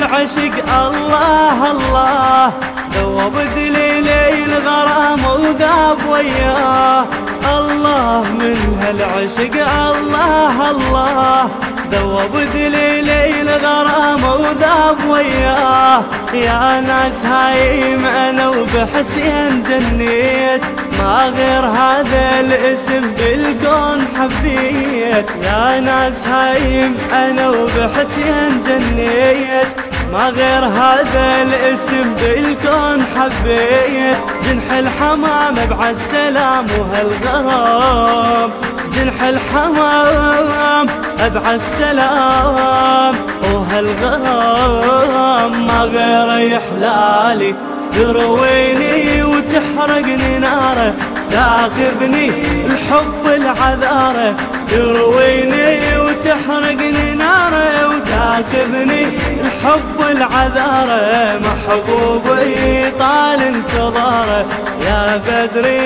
هالعشق الله الله، ذوب دليلي الغرام وذاب وياه. الله من هالعشق الله الله، ذوب دليلي الغرام وذاب وياه. يا ناس هايم انا وبحسين جنيت، ما غير هذا الاسم بالكون حبيت. يا ناس هايم انا وبحسين جنيت، ما غير هذا الاسم بالكون حبيت. جنح الحمام بعالسلام وهالغرام، جنح الحمام بعالسلام وهالغرام. ما غير يحلالي ترويني وتحرقني ناره، تاخذني الحب العذاره. ترويني وتحرقني ناره، وتاخذني الحب العذاره. محبوبي طال انتظاره يا بدري.